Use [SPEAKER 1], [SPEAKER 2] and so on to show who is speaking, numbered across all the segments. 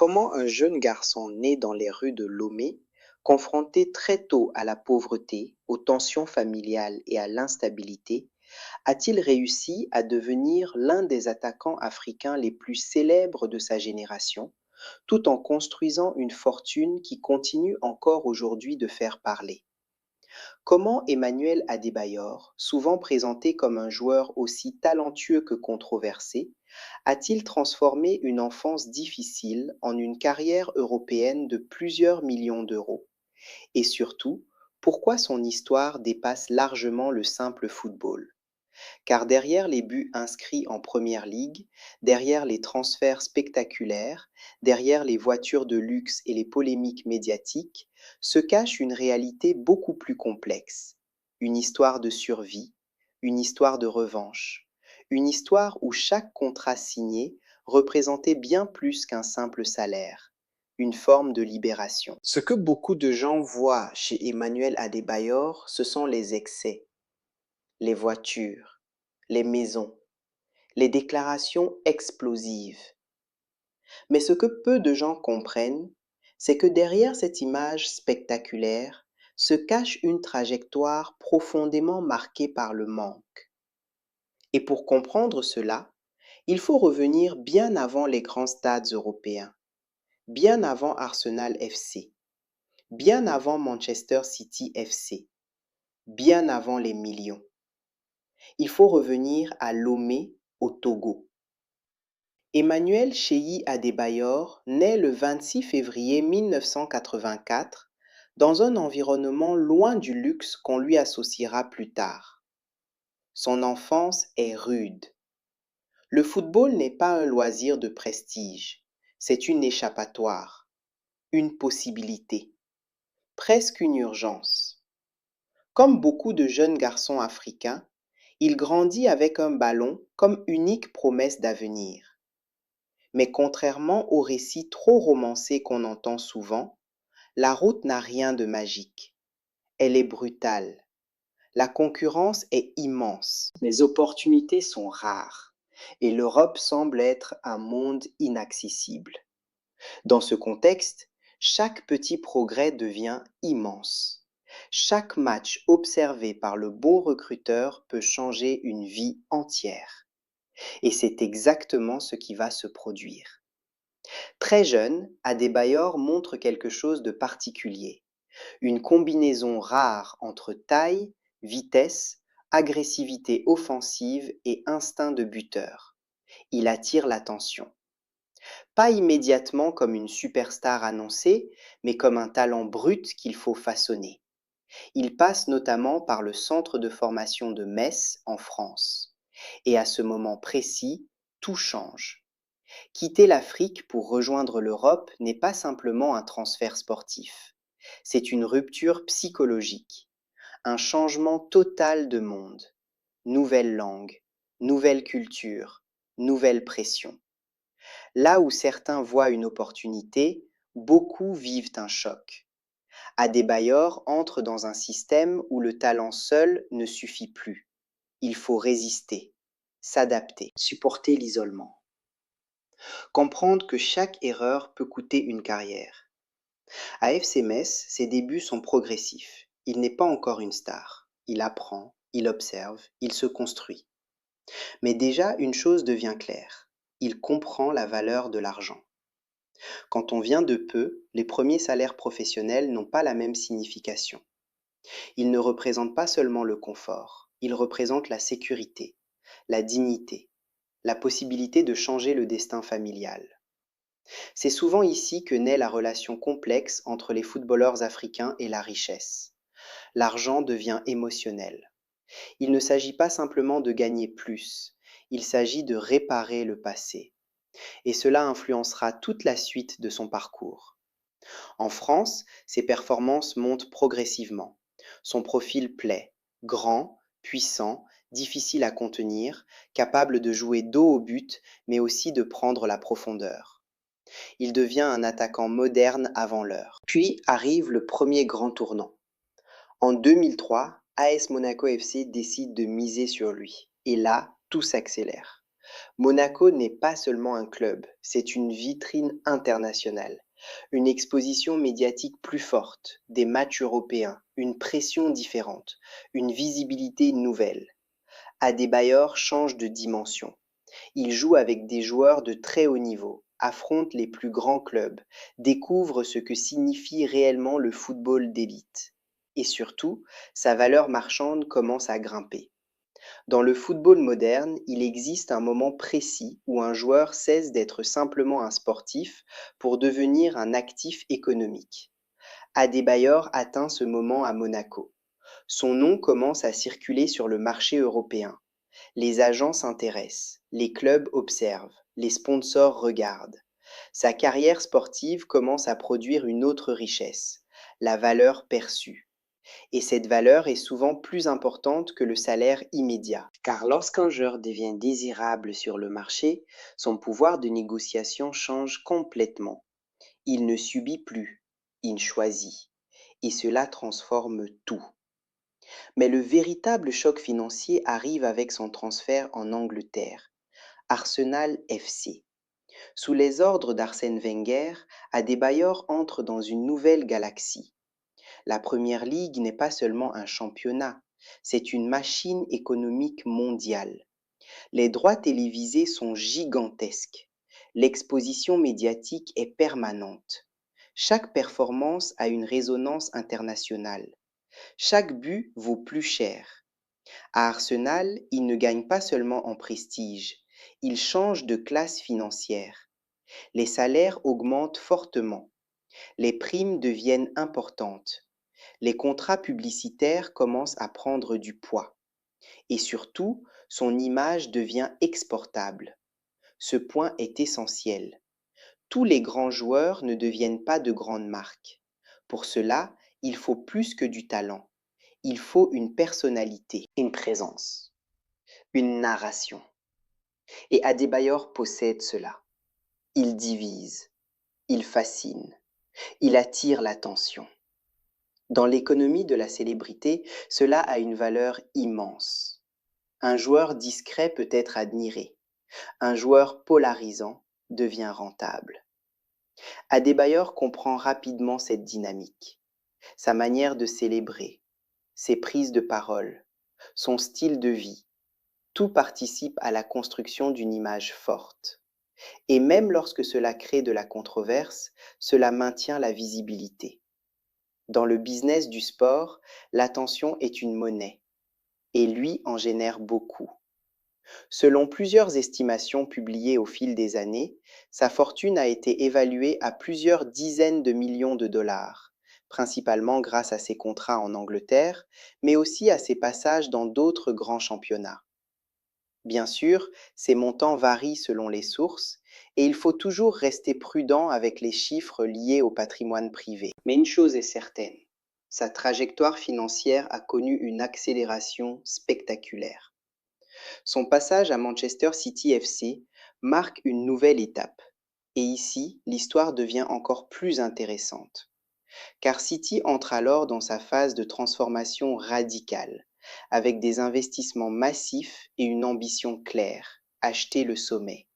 [SPEAKER 1] Comment un jeune garçon né dans les rues de Lomé, confronté très tôt à la pauvreté, aux tensions familiales et à l'instabilité, a-t-il réussi à devenir l'un des attaquants africains les plus célèbres de sa génération, tout en construisant une fortune qui continue encore aujourd'hui de faire parler? Comment Emmanuel Adebayor, souvent présenté comme un joueur aussi talentueux que controversé, a-t-il transformé une enfance difficile en une carrière européenne de plusieurs millions d'euros? Et surtout, pourquoi son histoire dépasse largement le simple football? Car derrière les buts inscrits en Première Ligue, derrière les transferts spectaculaires, derrière les voitures de luxe et les polémiques médiatiques, se cache une réalité beaucoup plus complexe. Une histoire de survie, une histoire de revanche, une histoire où chaque contrat signé représentait bien plus qu'un simple salaire, une forme de libération. Ce que beaucoup de gens voient chez Emmanuel Adebayor, ce sont les excès, les voitures, les maisons, les déclarations explosives. Mais ce que peu de gens comprennent, c'est que derrière cette image spectaculaire se cache une trajectoire profondément marquée par le manque. Et pour comprendre cela, il faut revenir bien avant les grands stades européens, bien avant Arsenal FC, bien avant Manchester City FC, bien avant les millions. Il faut revenir à Lomé, au Togo. Emmanuel Cheyi Adebayor naît le 26 février 1984 dans un environnement loin du luxe qu'on lui associera plus tard. Son enfance est rude. Le football n'est pas un loisir de prestige, c'est une échappatoire, une possibilité, presque une urgence. Comme beaucoup de jeunes garçons africains, il grandit avec un ballon comme unique promesse d'avenir. Mais contrairement aux récits trop romancés qu'on entend souvent, la route n'a rien de magique. Elle est brutale. La concurrence est immense. Les opportunités sont rares. Et l'Europe semble être un monde inaccessible. Dans ce contexte, chaque petit progrès devient immense. Chaque match observé par le bon recruteur peut changer une vie entière. Et c'est exactement ce qui va se produire. Très jeune, Adebayor montre quelque chose de particulier, une combinaison rare entre taille, vitesse, agressivité offensive et instinct de buteur. Il attire l'attention. Pas immédiatement comme une superstar annoncée, mais comme un talent brut qu'il faut façonner. Il passe notamment par le centre de formation de Metz en France. Et à ce moment précis, tout change. Quitter l'Afrique pour rejoindre l'Europe n'est pas simplement un transfert sportif. C'est une rupture psychologique, un changement total de monde. Nouvelle langue, nouvelle culture, nouvelle pression. Là où certains voient une opportunité, beaucoup vivent un choc. Adebayor entre dans un système où le talent seul ne suffit plus. Il faut résister, s'adapter, supporter l'isolement. Comprendre que chaque erreur peut coûter une carrière. À FC Metz, ses débuts sont progressifs. Il n'est pas encore une star. Il apprend, il observe, il se construit. Mais déjà, une chose devient claire. Il comprend la valeur de l'argent. Quand on vient de peu, les premiers salaires professionnels n'ont pas la même signification. Ils ne représentent pas seulement le confort, ils représentent la sécurité, la dignité, la possibilité de changer le destin familial. C'est souvent ici que naît la relation complexe entre les footballeurs africains et la richesse. L'argent devient émotionnel. Il ne s'agit pas simplement de gagner plus, il s'agit de réparer le passé. Et cela influencera toute la suite de son parcours. En France, ses performances montent progressivement. Son profil plaît, grand, puissant, difficile à contenir, capable de jouer dos au but, mais aussi de prendre la profondeur. Il devient un attaquant moderne avant l'heure. Puis arrive le premier grand tournant. En 2003, AS Monaco FC décide de miser sur lui. Et là, tout s'accélère. Monaco n'est pas seulement un club, c'est une vitrine internationale. Une exposition médiatique plus forte, des matchs européens, une pression différente, une visibilité nouvelle. Adebayor change de dimension. Il joue avec des joueurs de très haut niveau, affronte les plus grands clubs, découvre ce que signifie réellement le football d'élite. Et surtout, sa valeur marchande commence à grimper. Dans le football moderne, il existe un moment précis où un joueur cesse d'être simplement un sportif pour devenir un actif économique. Adebayor atteint ce moment à Monaco. Son nom commence à circuler sur le marché européen. Les agents s'intéressent, les clubs observent, les sponsors regardent. Sa carrière sportive commence à produire une autre richesse, la valeur perçue. Et cette valeur est souvent plus importante que le salaire immédiat. Car lorsqu'un joueur devient désirable sur le marché, son pouvoir de négociation change complètement. Il ne subit plus, il choisit. Et cela transforme tout. Mais le véritable choc financier arrive avec son transfert en Angleterre. Arsenal FC. Sous les ordres d'Arsène Wenger, Adebayor entre dans une nouvelle galaxie. La Première Ligue n'est pas seulement un championnat, c'est une machine économique mondiale. Les droits télévisés sont gigantesques. L'exposition médiatique est permanente. Chaque performance a une résonance internationale. Chaque but vaut plus cher. À Arsenal, il ne gagne pas seulement en prestige, il change de classe financière. Les salaires augmentent fortement. Les primes deviennent importantes. Les contrats publicitaires commencent à prendre du poids. Et surtout, son image devient exportable. Ce point est essentiel. Tous les grands joueurs ne deviennent pas de grandes marques. Pour cela, il faut plus que du talent. Il faut une personnalité, une présence, une narration. Et Adebayor possède cela. Il divise, il fascine, il attire l'attention. Dans l'économie de la célébrité, cela a une valeur immense. Un joueur discret peut être admiré. Un joueur polarisant devient rentable. Adebayor comprend rapidement cette dynamique. Sa manière de célébrer, ses prises de parole, son style de vie, tout participe à la construction d'une image forte. Et même lorsque cela crée de la controverse, cela maintient la visibilité. Dans le business du sport, l'attention est une monnaie, et lui en génère beaucoup. Selon plusieurs estimations publiées au fil des années, sa fortune a été évaluée à plusieurs dizaines de millions de dollars, principalement grâce à ses contrats en Angleterre, mais aussi à ses passages dans d'autres grands championnats. Bien sûr, ces montants varient selon les sources, et il faut toujours rester prudent avec les chiffres liés au patrimoine privé. Mais une chose est certaine, sa trajectoire financière a connu une accélération spectaculaire. Son passage à Manchester City FC marque une nouvelle étape. Et ici, l'histoire devient encore plus intéressante. Car City entre alors dans sa phase de transformation radicale, avec des investissements massifs et une ambition claire, acheter le sommet.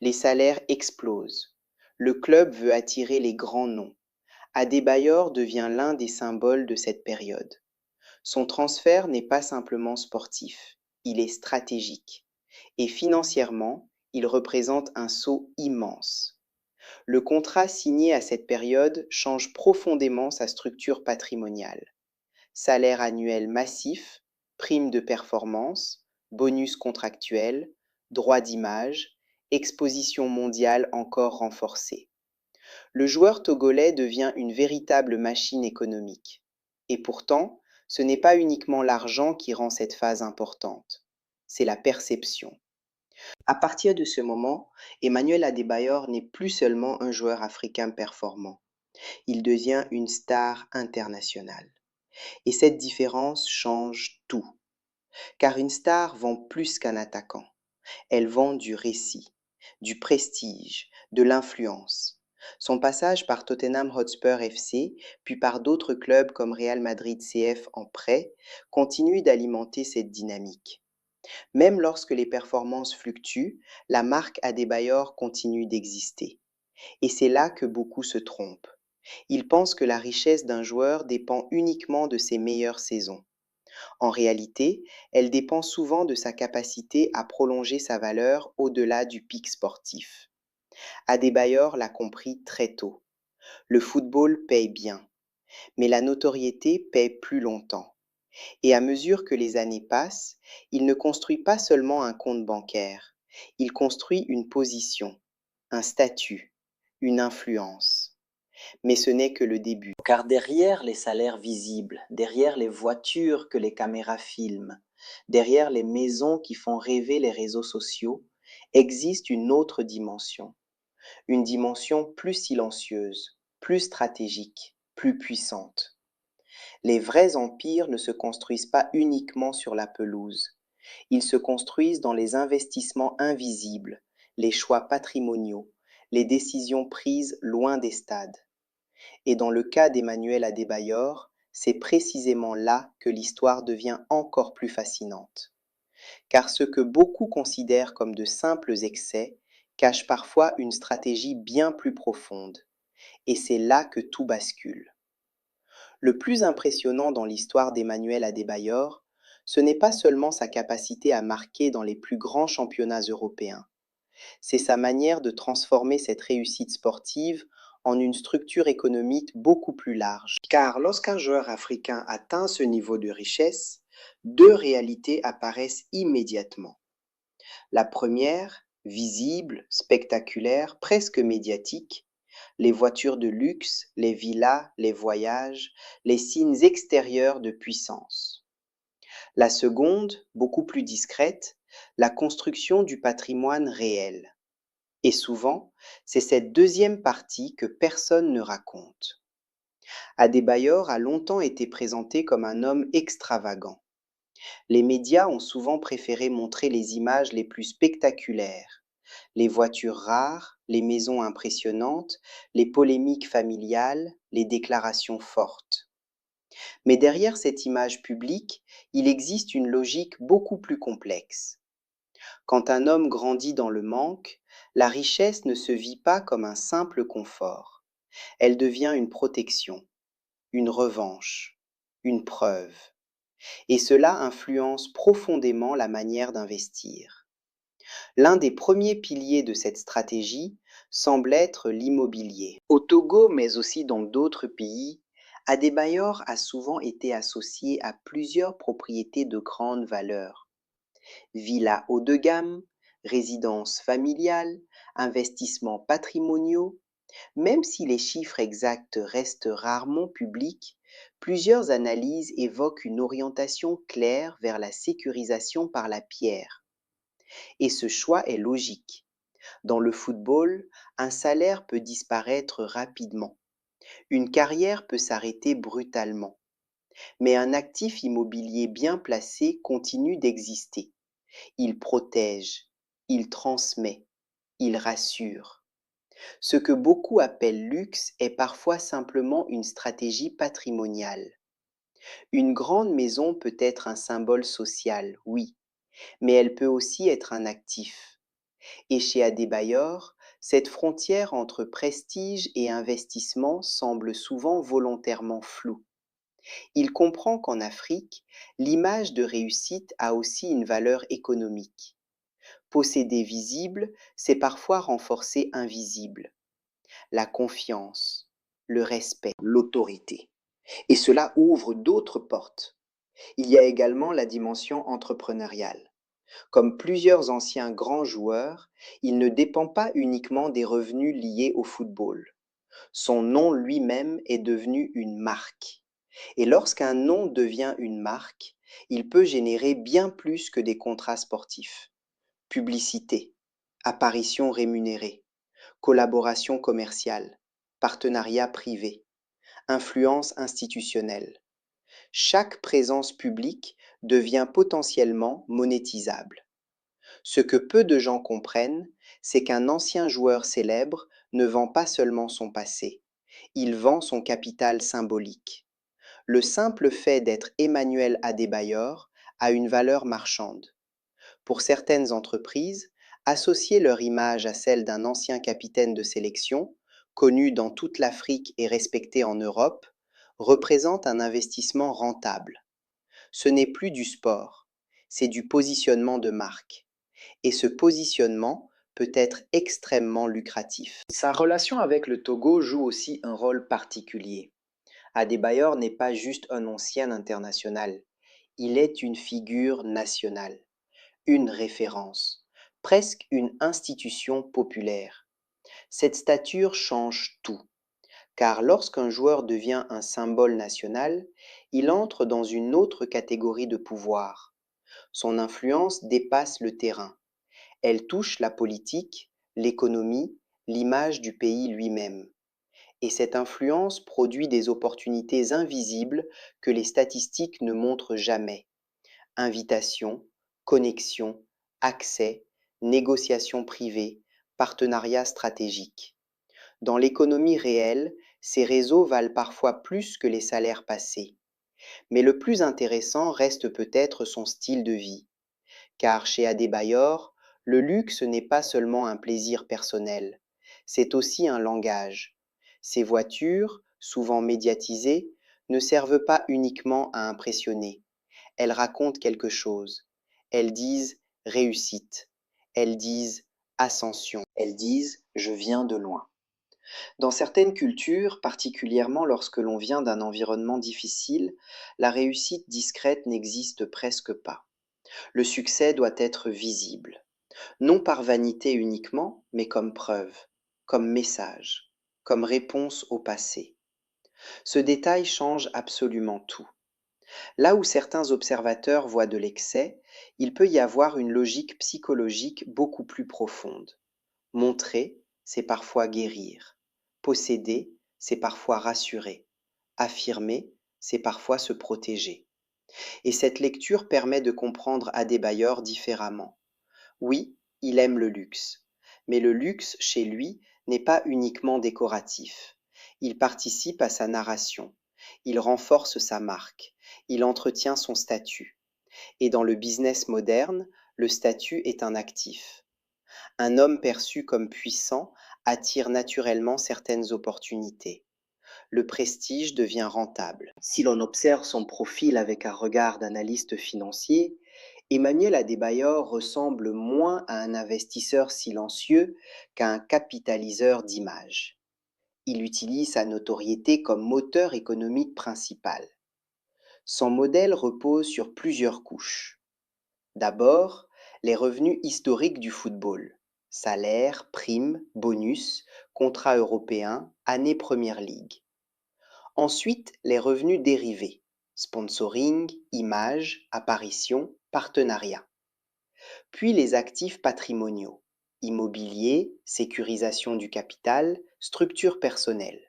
[SPEAKER 1] Les salaires explosent. Le club veut attirer les grands noms. Adebayor devient l'un des symboles de cette période. Son transfert n'est pas simplement sportif, il est stratégique. Et financièrement, il représente un saut immense. Le contrat signé à cette période change profondément sa structure patrimoniale. Salaire annuel massif, primes de performance, bonus contractuels, droits d'image, exposition mondiale encore renforcée. Le joueur togolais devient une véritable machine économique. Et pourtant, ce n'est pas uniquement l'argent qui rend cette phase importante, c'est la perception. À partir de ce moment, Emmanuel Adebayor n'est plus seulement un joueur africain performant, il devient une star internationale. Et cette différence change tout, car une star vend plus qu'un attaquant, elle vend du récit, du prestige, de l'influence. Son passage par Tottenham Hotspur FC, puis par d'autres clubs comme Real Madrid CF en prêt, continue d'alimenter cette dynamique. Même lorsque les performances fluctuent, la marque Adebayor continue d'exister. Et c'est là que beaucoup se trompent. Ils pensent que la richesse d'un joueur dépend uniquement de ses meilleures saisons. En réalité, elle dépend souvent de sa capacité à prolonger sa valeur au-delà du pic sportif. Adebayor l'a compris très tôt. Le football paye bien, mais la notoriété paye plus longtemps. Et à mesure que les années passent, il ne construit pas seulement un compte bancaire, il construit une position, un statut, une influence. Mais ce n'est que le début. Car derrière les salaires visibles, derrière les voitures que les caméras filment, derrière les maisons qui font rêver les réseaux sociaux, existe une autre dimension. Une dimension plus silencieuse, plus stratégique, plus puissante. Les vrais empires ne se construisent pas uniquement sur la pelouse. Ils se construisent dans les investissements invisibles, les choix patrimoniaux, les décisions prises loin des stades. Et dans le cas d'Emmanuel Adebayor, c'est précisément là que l'histoire devient encore plus fascinante. Car ce que beaucoup considèrent comme de simples excès cache parfois une stratégie bien plus profonde. Et c'est là que tout bascule. Le plus impressionnant dans l'histoire d'Emmanuel Adebayor, ce n'est pas seulement sa capacité à marquer dans les plus grands championnats européens, c'est sa manière de transformer cette réussite sportive en une structure économique beaucoup plus large. Car lorsqu'un joueur africain atteint ce niveau de richesse, deux réalités apparaissent immédiatement. La première, visible, spectaculaire, presque médiatique, les voitures de luxe, les villas, les voyages, les signes extérieurs de puissance. La seconde, beaucoup plus discrète, la construction du patrimoine réel. Et souvent, c'est cette deuxième partie que personne ne raconte. Adebayor a longtemps été présenté comme un homme extravagant. Les médias ont souvent préféré montrer les images les plus spectaculaires, les voitures rares, les maisons impressionnantes, les polémiques familiales, les déclarations fortes. Mais derrière cette image publique, il existe une logique beaucoup plus complexe. Quand un homme grandit dans le manque, la richesse ne se vit pas comme un simple confort. Elle devient une protection, une revanche, une preuve. Et cela influence profondément la manière d'investir. L'un des premiers piliers de cette stratégie semble être l'immobilier. Au Togo, mais aussi dans d'autres pays, Adebayor a souvent été associé à plusieurs propriétés de grande valeur. Villas haut de gamme, résidences familiales, investissements patrimoniaux. Même si les chiffres exacts restent rarement publics, plusieurs analyses évoquent une orientation claire vers la sécurisation par la pierre. Et ce choix est logique. Dans le football, un salaire peut disparaître rapidement. Une carrière peut s'arrêter brutalement. Mais un actif immobilier bien placé continue d'exister. Il protège, il transmet, il rassure. Ce que beaucoup appellent luxe est parfois simplement une stratégie patrimoniale. Une grande maison peut être un symbole social, oui, mais elle peut aussi être un actif. Et chez Adebayor, cette frontière entre prestige et investissement semble souvent volontairement floue. Il comprend qu'en Afrique, l'image de réussite a aussi une valeur économique. Posséder visible, c'est parfois renforcer invisible. La confiance, le respect, l'autorité. Et cela ouvre d'autres portes. Il y a également la dimension entrepreneuriale. Comme plusieurs anciens grands joueurs, il ne dépend pas uniquement des revenus liés au football. Son nom lui-même est devenu une marque. Et lorsqu'un nom devient une marque, il peut générer bien plus que des contrats sportifs. Publicité, apparition rémunérée, collaboration commerciale, partenariat privé, influence institutionnelle. Chaque présence publique devient potentiellement monétisable. Ce que peu de gens comprennent, c'est qu'un ancien joueur célèbre ne vend pas seulement son passé, il vend son capital symbolique. Le simple fait d'être Emmanuel Adebayor a une valeur marchande. Pour certaines entreprises, associer leur image à celle d'un ancien capitaine de sélection, connu dans toute l'Afrique et respecté en Europe, représente un investissement rentable. Ce n'est plus du sport, c'est du positionnement de marque. Et ce positionnement peut être extrêmement lucratif. Sa relation avec le Togo joue aussi un rôle particulier. Adebayor n'est pas juste un ancien international, il est une figure nationale, une référence, presque une institution populaire. Cette stature change tout, car lorsqu'un joueur devient un symbole national, il entre dans une autre catégorie de pouvoir. Son influence dépasse le terrain. Elle touche la politique, l'économie, l'image du pays lui-même. Et cette influence produit des opportunités invisibles que les statistiques ne montrent jamais. Invitations, connexions, accès, négociations privées, partenariats stratégiques. Dans l'économie réelle, ces réseaux valent parfois plus que les salaires passés. Mais le plus intéressant reste peut-être son style de vie. Car chez Adebayor, le luxe n'est pas seulement un plaisir personnel, c'est aussi un langage. Ces voitures, souvent médiatisées, ne servent pas uniquement à impressionner. Elles racontent quelque chose. Elles disent réussite. Elles disent ascension. Elles disent je viens de loin. Dans certaines cultures, particulièrement lorsque l'on vient d'un environnement difficile, la réussite discrète n'existe presque pas. Le succès doit être visible, non par vanité uniquement, mais comme preuve, comme message, comme réponse au passé. Ce détail change absolument tout. Là où certains observateurs voient de l'excès, il peut y avoir une logique psychologique beaucoup plus profonde. Montrer, c'est parfois guérir. Posséder, c'est parfois rassurer. Affirmer, c'est parfois se protéger. Et cette lecture permet de comprendre Adebayor différemment. Oui, il aime le luxe, mais le luxe, chez lui, n'est pas uniquement décoratif. Il participe à sa narration, il renforce sa marque, il entretient son statut. Et dans le business moderne, le statut est un actif. Un homme perçu comme puissant attire naturellement certaines opportunités. Le prestige devient rentable. Si l'on observe son profil avec un regard d'analyste financier, Emmanuel Adebayor ressemble moins à un investisseur silencieux qu'à un capitaliseur d'image. Il utilise sa notoriété comme moteur économique principal. Son modèle repose sur plusieurs couches. D'abord, les revenus historiques du football. Salaires, primes, bonus, contrats européens, année Première Ligue. Ensuite, les revenus dérivés, sponsoring, images, apparitions, partenariats. Puis les actifs patrimoniaux, immobilier, sécurisation du capital, structure personnelle.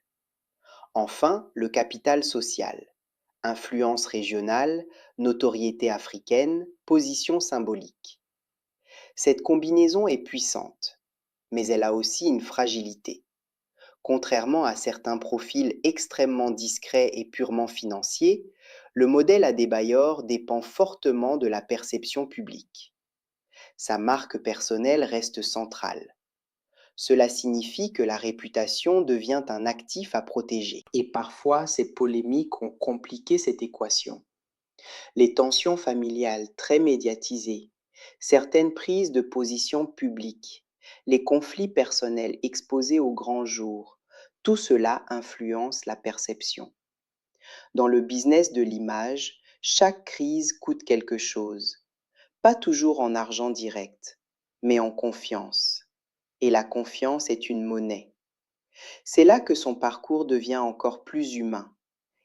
[SPEAKER 1] Enfin, le capital social, influence régionale, notoriété africaine, position symbolique. Cette combinaison est puissante, mais elle a aussi une fragilité. Contrairement à certains profils extrêmement discrets et purement financiers, le modèle Adebayor dépend fortement de la perception publique. Sa marque personnelle reste centrale. Cela signifie que la réputation devient un actif à protéger. Et parfois, ces polémiques ont compliqué cette équation. Les tensions familiales très médiatisées, certaines prises de position publiques, les conflits personnels exposés au grand jour, tout cela influence la perception. Dans le business de l'image, chaque crise coûte quelque chose, pas toujours en argent direct, mais en confiance. Et la confiance est une monnaie. C'est là que son parcours devient encore plus humain.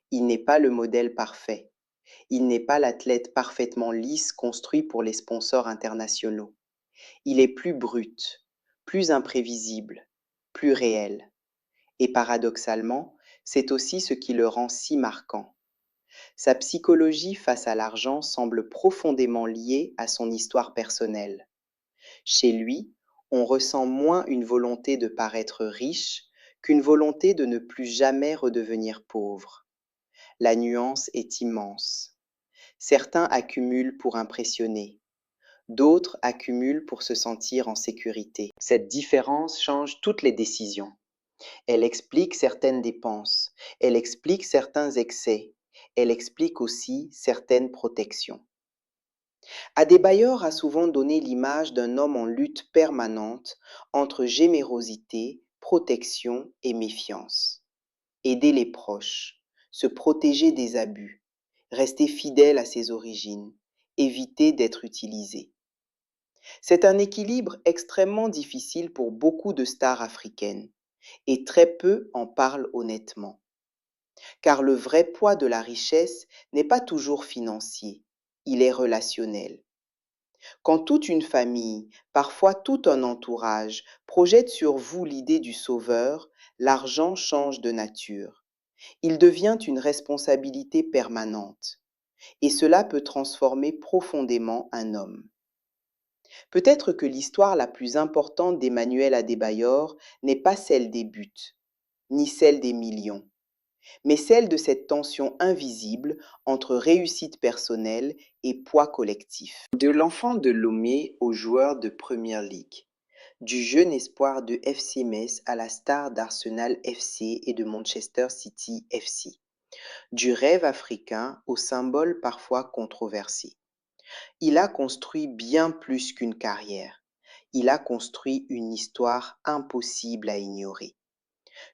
[SPEAKER 1] Il n'est pas le modèle parfait. Il n'est pas l'athlète parfaitement lisse construit pour les sponsors internationaux. Il est plus brut, plus imprévisible, plus réel. Et paradoxalement, c'est aussi ce qui le rend si marquant. Sa psychologie face à l'argent semble profondément liée à son histoire personnelle. Chez lui, on ressent moins une volonté de paraître riche qu'une volonté de ne plus jamais redevenir pauvre. La nuance est immense. Certains accumulent pour impressionner, D'autres accumulent pour se sentir en sécurité. Cette différence change toutes les décisions. Elle explique certaines dépenses, elle explique certains excès, elle explique aussi certaines protections. Adebayor a souvent donné l'image d'un homme en lutte permanente entre générosité, protection et méfiance. Aider les proches, se protéger des abus, rester fidèle à ses origines, éviter d'être utilisé. C'est un équilibre extrêmement difficile pour beaucoup de stars africaines, et très peu en parlent honnêtement. Car le vrai poids de la richesse n'est pas toujours financier, il est relationnel. Quand toute une famille, parfois tout un entourage, projette sur vous l'idée du sauveur, l'argent change de nature. Il devient une responsabilité permanente, et cela peut transformer profondément un homme. Peut-être que l'histoire la plus importante d'Emmanuel Adebayor n'est pas celle des buts, ni celle des millions, mais celle de cette tension invisible entre réussite personnelle et poids collectif. De l'enfant de Lomé au joueur de Premier League, du jeune espoir de FC Metz à la star d'Arsenal FC et de Manchester City FC, du rêve africain au symbole parfois controversé. Il a construit bien plus qu'une carrière. Il a construit une histoire impossible à ignorer.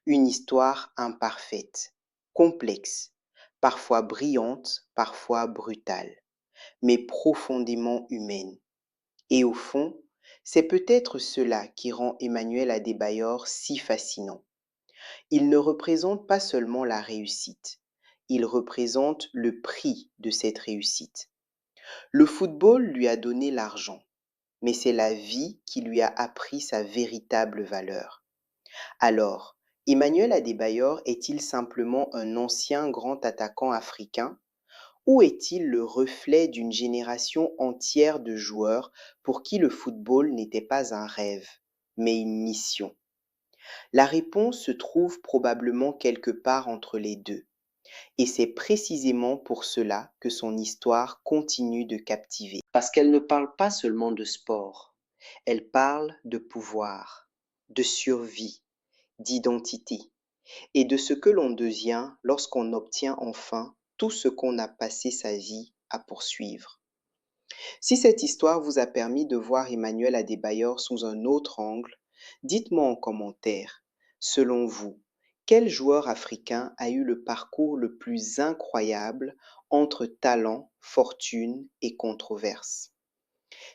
[SPEAKER 1] Une histoire imparfaite, complexe, parfois brillante, parfois brutale, mais profondément humaine. Et au fond, c'est peut-être cela qui rend Emmanuel Adebayor si fascinant. Il ne représente pas seulement la réussite, il représente le prix de cette réussite. Le football lui a donné l'argent, mais c'est la vie qui lui a appris sa véritable valeur. Alors, Emmanuel Adebayor est-il simplement un ancien grand attaquant africain ou est-il le reflet d'une génération entière de joueurs pour qui le football n'était pas un rêve, mais une mission? La réponse se trouve probablement quelque part entre les deux. Et c'est précisément pour cela que son histoire continue de captiver. Parce qu'elle ne parle pas seulement de sport, elle parle de pouvoir, de survie, d'identité et de ce que l'on devient lorsqu'on obtient enfin tout ce qu'on a passé sa vie à poursuivre. Si cette histoire vous a permis de voir Emmanuel Adebayor sous un autre angle, dites-moi en commentaire, selon vous, quel joueur africain a eu le parcours le plus incroyable entre talent, fortune et controverse?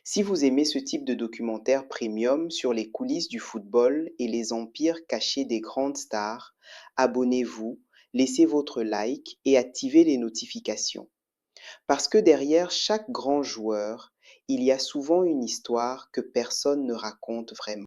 [SPEAKER 1] Si vous aimez ce type de documentaire premium sur les coulisses du football et les empires cachés des grandes stars, abonnez-vous, laissez votre like et activez les notifications. Parce que derrière chaque grand joueur, il y a souvent une histoire que personne ne raconte vraiment.